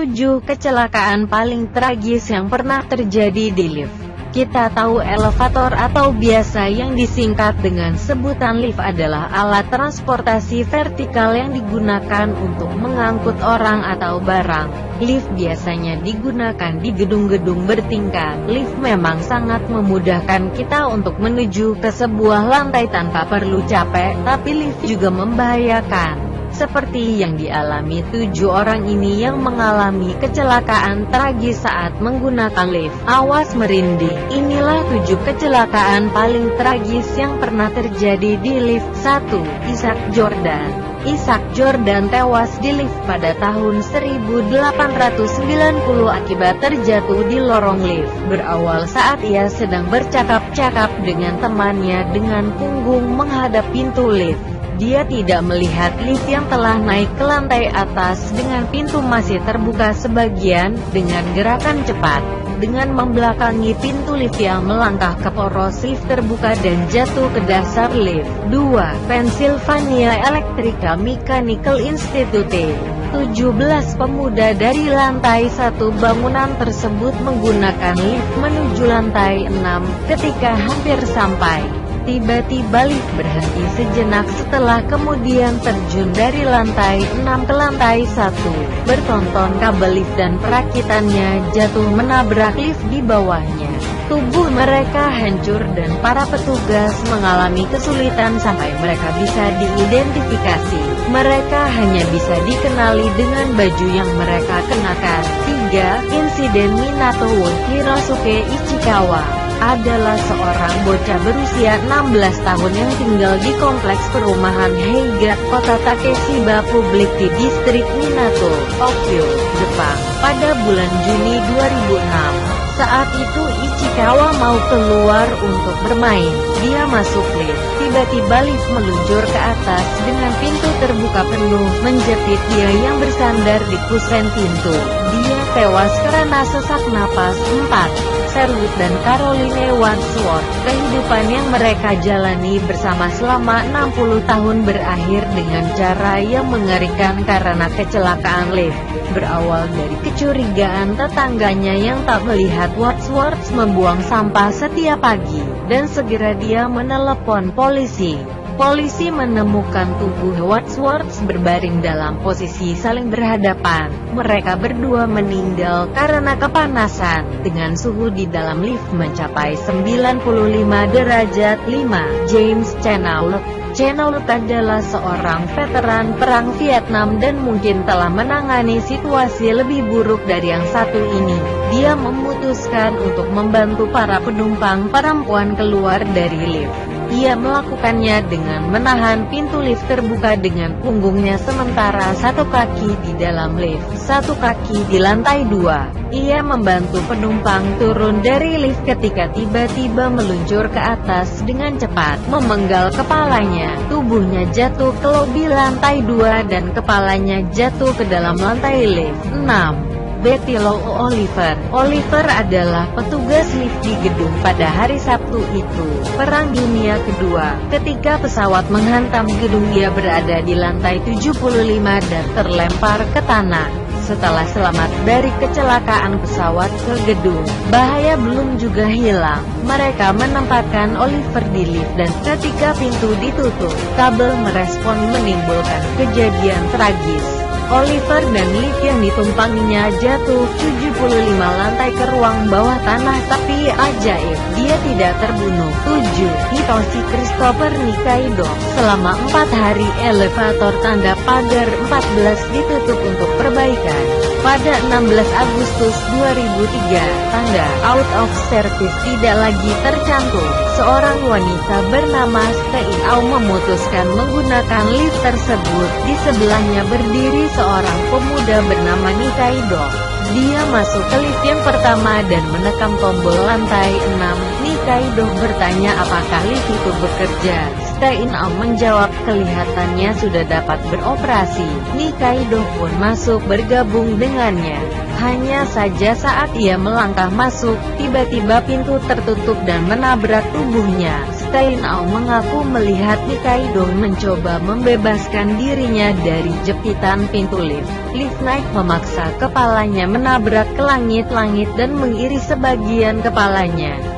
7 kecelakaan paling tragis yang pernah terjadi di lift. Kita tahu elevator atau biasa yang disingkat dengan sebutan lift adalah alat transportasi vertikal yang digunakan untuk mengangkut orang atau barang. Lift biasanya digunakan di gedung-gedung bertingkat. Lift memang sangat memudahkan kita untuk menuju ke sebuah lantai tanpa perlu capek, tapi lift juga membahayakan. Seperti yang dialami 7 orang ini yang mengalami kecelakaan tragis saat menggunakan lift. Awas merinding. Inilah 7 kecelakaan paling tragis yang pernah terjadi di lift. 1. Isaac Jordan. Isaac Jordan tewas di lift pada tahun 1890 akibat terjatuh di lorong lift. Berawal saat ia sedang bercakap-cakap dengan temannya dengan punggung menghadap pintu lift. Dia tidak melihat lift yang telah naik ke lantai atas dengan pintu masih terbuka sebagian. Dengan gerakan cepat, dengan membelakangi pintu lift yang melangkah ke poros lift terbuka dan jatuh ke dasar lift. 2. Pennsylvania Electrical Mechanical Institute. 17 pemuda dari lantai 1 bangunan tersebut menggunakan lift menuju lantai 6. Ketika hampir sampai, tiba-tiba lift berhenti sejenak setelah kemudian terjun dari lantai 6 ke lantai 1. Bertonton kabel lift dan perakitannya jatuh menabrak lift di bawahnya. Tubuh mereka hancur dan para petugas mengalami kesulitan sampai mereka bisa diidentifikasi. Mereka hanya bisa dikenali dengan baju yang mereka kenakan. 3. Insiden Minato Hirosuke Ichikawa adalah seorang bocah berusia 16 tahun yang tinggal di kompleks perumahan Heiga, kota Takeshiba Public di distrik Minato, Tokyo, Jepang, pada bulan Juni 2006. Saat itu Ichikawa mau keluar untuk bermain. Dia masuk lift. Tiba-tiba lift meluncur ke atas dengan pintu terbuka penuh, menjepit dia yang bersandar di kusen pintu. Dia tewas karena sesak napas. 4. Sherwood dan Caroline Wadsworth. Kehidupan yang mereka jalani bersama selama 60 tahun berakhir dengan cara yang mengerikan karena kecelakaan lift. Berawal dari kecurigaan tetangganya yang tak melihat Wadsworth membuang sampah setiap pagi, dan segera dia menelepon polisi. Polisi menemukan tubuh Wadsworth berbaring dalam posisi saling berhadapan. Mereka berdua meninggal karena kepanasan, dengan suhu di dalam lift mencapai 95 derajat. 5. James Chenault. Chenault adalah seorang veteran perang Vietnam dan mungkin telah menangani situasi lebih buruk dari yang satu ini. Dia memutuskan untuk membantu para penumpang perempuan keluar dari lift. Ia melakukannya dengan menahan pintu lift terbuka dengan punggungnya sementara satu kaki di dalam lift, satu kaki di lantai 2. Ia membantu penumpang turun dari lift ketika tiba-tiba meluncur ke atas dengan cepat, memenggal kepalanya. Tubuhnya jatuh ke lobi lantai 2 dan kepalanya jatuh ke dalam lantai lift. 6. Betty Lou Oliver. Oliver adalah petugas lift di gedung pada hari Sabtu itu. Perang Dunia Kedua. Ketika pesawat menghantam gedung, dia berada di lantai 75 dan terlempar ke tanah. Setelah selamat dari kecelakaan pesawat ke gedung, bahaya belum juga hilang. Mereka menempatkan Oliver di lift dan ketika pintu ditutup, kabel merespon menimbulkan kejadian tragis. Oliver dan lift yang ditumpanginya jatuh 75 lantai ke ruang bawah tanah, tapi ajaib, dia tidak terbunuh. 7. Hitoshi Christopher Nikaido. Selama 4 hari elevator tanda pagar 14 ditutup untuk perbaikan. Pada 16 Agustus 2003, tanda out of service tidak lagi tercantum. Seorang wanita bernama Stei Ao memutuskan menggunakan lift tersebut. Di sebelahnya berdiri seorang pemuda bernama Nikaido. Dia masuk ke lift yang pertama dan menekan tombol lantai 6. Nikaido bertanya apakah lift itu bekerja. Stei Ao menjawab kelihatannya sudah dapat beroperasi. Nikaido pun masuk bergabung dengannya. Hanya saja saat ia melangkah masuk, tiba-tiba pintu tertutup dan menabrak tubuhnya. Tainao mengaku melihat Nikaido mencoba membebaskan dirinya dari jepitan pintu lift. Lift naik memaksa kepalanya menabrak ke langit-langit dan mengiris sebagian kepalanya.